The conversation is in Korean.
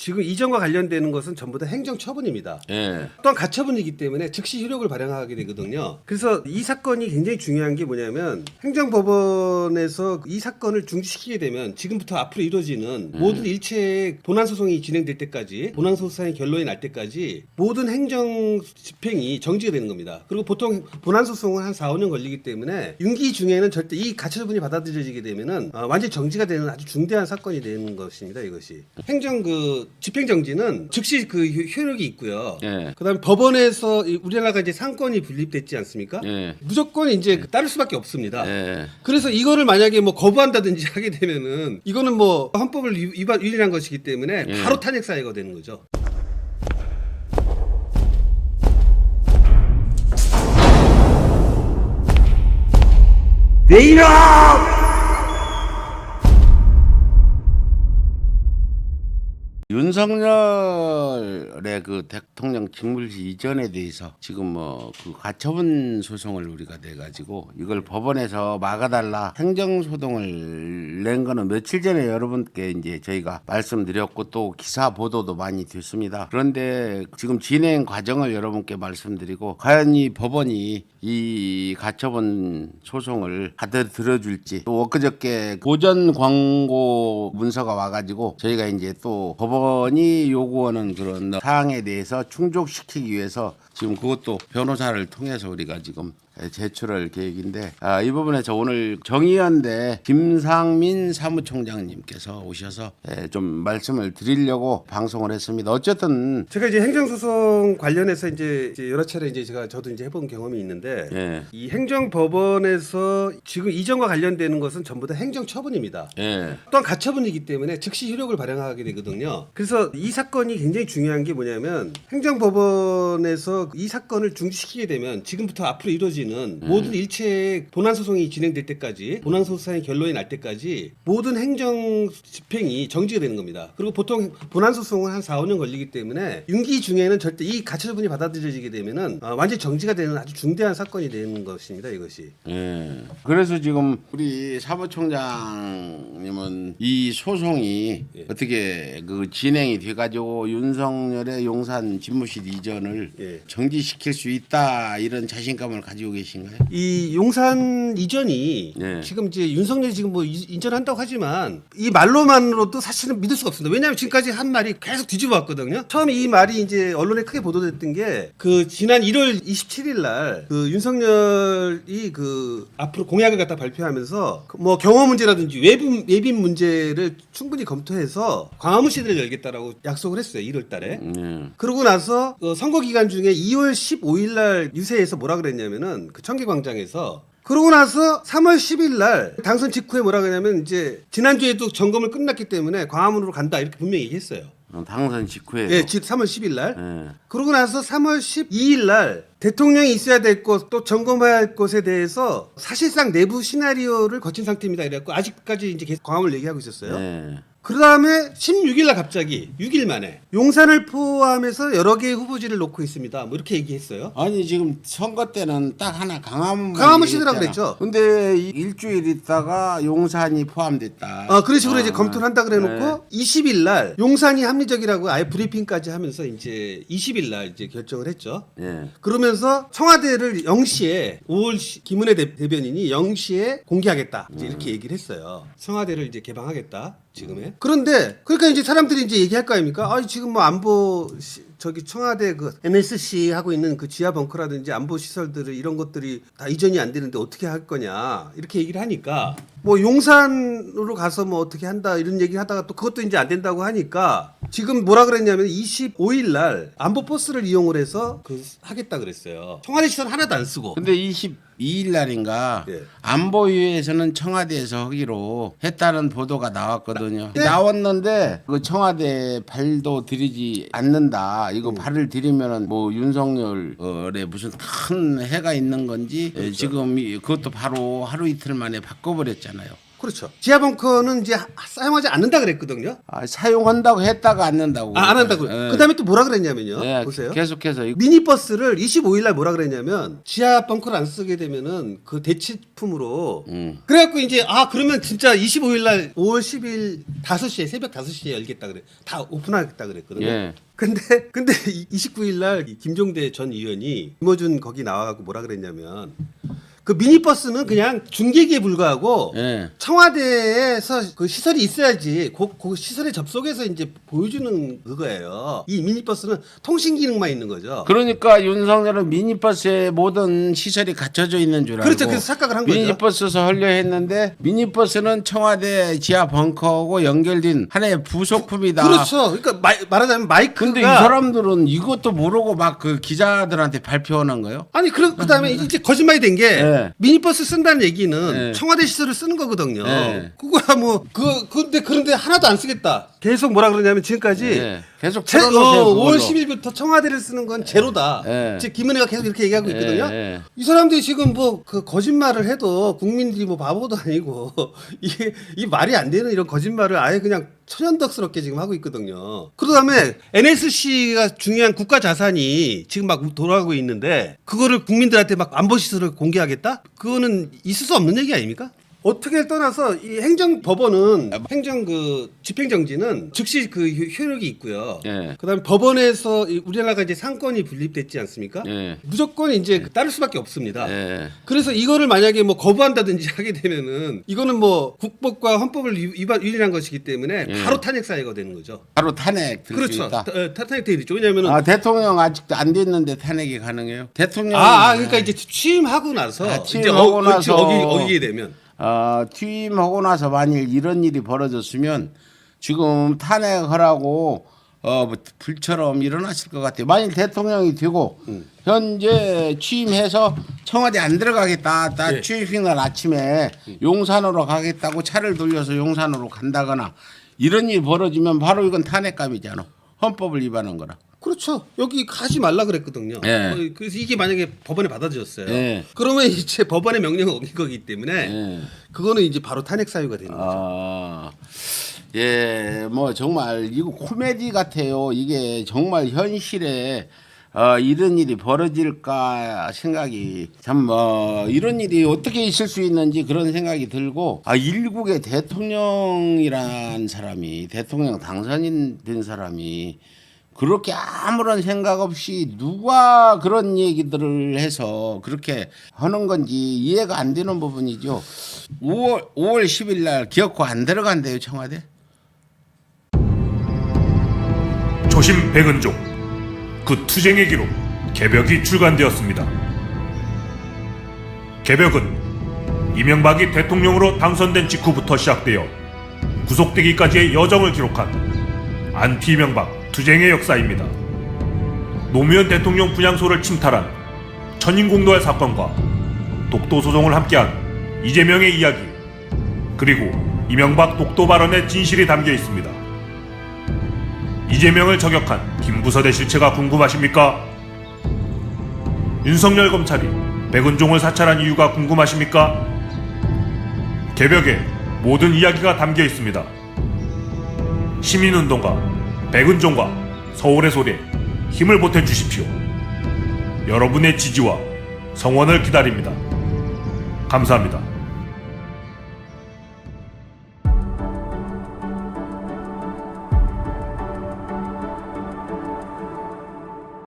지금 이전과 관련되는 것은 전부 다 행정처분입니다. 예. 또한 가처분이기 때문에 즉시 효력을 발행하게 되거든요. 그래서 이 사건이 굉장히 중요한 게 뭐냐면 행정법원에서 이 사건을 중지시키게 되면 지금부터 앞으로 이루어지는 모든 일체의 본안소송이 진행될 때까지 본안소송의 결론이 날 때까지 모든 행정 집행이 정지가 되는 겁니다. 그리고 보통 본안소송은 한 4, 5년 걸리기 때문에 윤기 중에는 절대 이 가처분이 받아들여지게 되면은 완전히 정지가 되는 아주 중대한 사건이 되는 것입니다. 이것이 행정 집행정지는 즉시 효력이 있고요. 예. 그다음에 법원에서 우리나라가 이제 상권이 분립됐지 않습니까? 예. 무조건 이제 따를 수밖에 없습니다. 예. 그래서 이거를 만약에 뭐 거부한다든지 하게 되면은 이거는 뭐 헌법을 위반한 것이기 때문에 예. 바로 탄핵 사유가 되는 거죠. 내 이름! 윤석열의 그 대통령 직무유지 이전에 대해서 지금 뭐 그 가처분 소송을 우리가 내가지고 이걸 법원에서 막아달라 행정소송을 낸 거는 며칠 전에 여러분께 이제 저희가 말씀드렸고 또 기사 보도도 많이 됐습니다. 그런데 지금 진행 과정을 여러분께 말씀드리고 과연 이 법원이 이 가처분 소송을 받아들여줄지 또 엊그저께 보전 광고 문서가 와가지고 저희가 이제 또 법원이 요구하는 그런 사항에 대해서 충족시키기 위해서 지금 그것도 변호사를 통해서 우리가 지금 제출할 계획인데 이 부분에서 오늘 정의연대 김상민 사무총장님께서 오셔서 좀 말씀을 드리려고 방송을 했습니다. 어쨌든 제가 이제 행정소송 관련해서 이제 여러 차례 이제 저도 이제 해본 경험이 있는데 예. 이 행정법원에서 지금 이전과 관련되는 것은 전부 다 행정처분입니다. 예. 또한 가처분이기 때문에 즉시 효력을 발행하게 되거든요. 그래서 이 사건이 굉장히 중요한 게 뭐냐면 행정법원에서 이 사건을 중지시키게 되면 지금부터 앞으로 이루어지는 모든 일체의 본안소송이 진행될 때까지 본안소송의 결론이 날 때까지 모든 행정 집행이 정지가 되는 겁니다. 그리고 보통 본안소송은 한 4, 5년 걸리기 때문에 윤기 중에는 절대 이 가처분이 받아들여지게 되면은 완전히 정지가 되는 아주 중대한 사건이 되는 것입니다. 이것이. 예. 그래서 지금 우리 사무총장님은 이 소송이 어떻게 그 진행이 돼가지고 윤석열의 용산 집무실 이전을 정지시킬 수 있다 이런 자신감을 가지고 계신가요? 이 용산 이전이 지금 이제 윤석열이 지금 뭐 인전한다고 하지만 이 말로만으로도 사실은 믿을 수가 없습니다. 왜냐하면 지금까지 한 말이 계속 뒤집어 왔거든요. 처음에 이 말이 이제 언론에 크게 보도됐던 게 그 지난 1월 27일 날 그 윤석열이 그 앞으로 공약을 갖다 발표하면서 뭐 경호 문제라든지 외빈 문제를 충분히 검토해서 광화문시대를 열겠다라고 약속을 했어요. 1월 달에. 그러고 나서 선거 기간 중에 2월 15일 날 유세에서 뭐라 그랬냐면은 그 청계광장에서 그러고 나서 3월 10일 날 당선 직후에 뭐라 그러냐면 이제 지난주에도 점검을 끝났기 때문에 광화문으로 간다 이렇게 분명히 얘기했어요. 당선 직후에. 예, 3월 10일 날. 그러고 나서 3월 12일 날 대통령이 있어야 될 곳 또 점검해야 할 곳에 대해서 사실상 내부 시나리오를 거친 상태입니다. 이래갖고 아직까지 이제 계속 광화문을 얘기하고 있었어요. 그 다음에 16일 날 갑자기 6일 만에 용산을 포함해서 여러 개의 후보지를 놓고 있습니다. 뭐 이렇게 얘기했어요. 아니 지금 선거 때는 딱 하나 강화문시대라고 그랬죠. 근데 일주일 있다가 용산이 포함됐다. 그런 식으로 이제 검토를 한다 그래놓고 20일 날 용산이 합리적이라고 아예 브리핑까지 하면서 이제 20일 날 이제 결정을 했죠. 그러면서 청와대를 0시에 5월 김은혜 대변인이 0시에 공개하겠다. 이제 이렇게 얘기를 했어요. 청와대를 이제 개방하겠다. 지금에. 그런데 그러니까 이제 사람들이 이제 얘기할 거 아닙니까? 지금 뭐 안보 저기 청와대 그 NSC 하고 있는 그 지하 벙커라든지 안보 시설들을 이런 것들이 다 이전이 안 되는데 어떻게 할 거냐 이렇게 얘기를 하니까 뭐 용산으로 가서 뭐 어떻게 한다 이런 얘기 하다가 또 그것도 이제 안 된다고 하니까 지금 뭐라 그랬냐면 25일 날 안보 버스를 이용을 해서 하겠다 그랬어요. 청와대 시설 하나도 안 쓰고. 근데 22일 날인가 안보위에서는 청와대에서 하기로 했다는 보도가 나왔거든요. 나왔는데 그 청와대 발도 들이지 않는다. 이거 발을 들이면은 뭐 윤석열에 무슨 큰 해가 있는 건지 지금 그것도 바로 하루 이틀 만에 바꿔버렸잖아요. 그렇죠. 지하 벙커는 이제 사용하지 않는다 그랬거든요. 사용한다고 했다가 안 한다고. 안 한다고. 예. 그다음에 또 뭐라 그랬냐면요. 예, 보세요. 계속해서 미니버스를 25일 날 뭐라 그랬냐면 지하 벙커를 안 쓰게 되면은 그 대체품으로 그래갖고 이제 그러면 진짜 25일 날 5월 10일 5시에 새벽 5시에 열겠다 그래. 다 오픈하겠다 그랬거든요. 예. 근데 29일 날 김종대 전 의원이 김어준 거기 나와갖고 뭐라 그랬냐면 그 미니버스는 그냥 중계기에 불과하고 예. 청와대에서 그 시설이 있어야지 그 시설에 접속해서 이제 보여주는 그거예요. 이 미니버스는 통신 기능만 있는 거죠. 그러니까 윤석열은 미니버스에 모든 시설이 갖춰져 있는 줄 알고 그렇죠. 그래서 착각을 한 거죠. 미니버스에서 하려 했는데 미니버스는 청와대 지하 벙커하고 연결된 하나의 부속품이다. 그렇죠. 그러니까 말하자면 마이크가. 근데 이 사람들은 이것도 모르고 막 그 기자들한테 발표하는 거예요? 아니 그다음에 이제 거짓말이 된 게 네. 미니버스 쓴다는 얘기는 네. 청와대 시설을 쓰는 거거든요. 네. 그거야 뭐 그런데 하나도 안 쓰겠다. 계속 뭐라 그러냐면 지금까지 네. 계속 틀어놓으세요, 5월 그걸로. 10일부터 청와대를 쓰는 건 제로다. 네. 지금 김은혜가 계속 이렇게 얘기하고 있거든요. 네. 이 사람들이 지금 뭐 그 거짓말을 해도 국민들이 뭐 바보도 아니고 이게 이 말이 안 되는 이런 거짓말을 아예 그냥 천연덕스럽게 지금 하고 있거든요. 그다음에 NSC가 중요한 국가 자산이 지금 막 돌아가고 있는데 그거를 국민들한테 막 안보 시설을 공개하겠다? 그거는 있을 수 없는 얘기 아닙니까? 어떻게 떠나서 이 행정법원은 행정 그 집행정지는 즉시 그 효력이 있고요. 예. 그다음에 법원에서 우리나라가 이제 상권이 분립됐지 않습니까? 예. 무조건 이제 따를 수밖에 없습니다. 예. 그래서 이거를 만약에 뭐 거부한다든지 하게 되면은 이거는 뭐 국법과 헌법을 위반한 것이기 때문에 예. 바로 탄핵 사유가 되는 거죠. 바로 탄핵 들수 그렇죠. 있다. 탄핵 되죠. 왜냐면은 대통령 아직도 안 됐는데 탄핵이 가능해요? 대통령 그러니까 이제 취임하고 나서 취임하고 이제 나서 어기게 되면 취임하고 나서 만일 이런 일이 벌어졌으면 지금 탄핵하라고 불처럼 일어났을 것 같아요. 만일 대통령이 되고 현재 취임해서 청와대 안 들어가겠다. 예. 취임날 아침에 용산으로 가겠다고 차를 돌려서 용산으로 간다거나 이런 일이 벌어지면 바로 이건 탄핵감이잖아. 헌법을 위반한 거라. 그렇죠. 여기 가지 말라 그랬거든요. 예. 그래서 이게 만약에 법원에 받아들였어요. 예. 그러면 이제 법원의 명령을 어긴 거기 때문에 예. 그거는 이제 바로 탄핵 사유가 되는 거죠. 예, 뭐 정말 이거 코미디 같아요. 이게 정말 현실에 이런 일이 벌어질까 생각이 참 이런 일이 어떻게 있을 수 있는지 그런 생각이 들고 일국의 대통령이란 사람이 대통령 당선인 된 사람이 그렇게 아무런 생각 없이 누가 그런 얘기들을 해서 그렇게 하는 건지 이해가 안 되는 부분이죠. 5월 10일 날 기어코 안 들어간대요, 청와대. 조심 백은종 그 투쟁의 기록 개벽이 출간되었습니다. 개벽은 이명박이 대통령으로 당선된 직후부터 시작되어 구속되기까지의 여정을 기록한 안티 이명박 투쟁의 역사입니다. 노무현 대통령 분향소를 침탈한 천인공노할 사건과 독도 소송을 함께한 이재명의 이야기, 그리고 이명박 독도 발언의 진실이 담겨 있습니다. 이재명을 저격한 김부선의 실체가 궁금하십니까? 윤석열 검찰이 백은종을 사찰한 이유가 궁금하십니까? 개벽에 모든 이야기가 담겨 있습니다. 시민운동가 백은종과 서울의 소리에 힘을 보태주십시오. 여러분의 지지와 성원을 기다립니다. 감사합니다.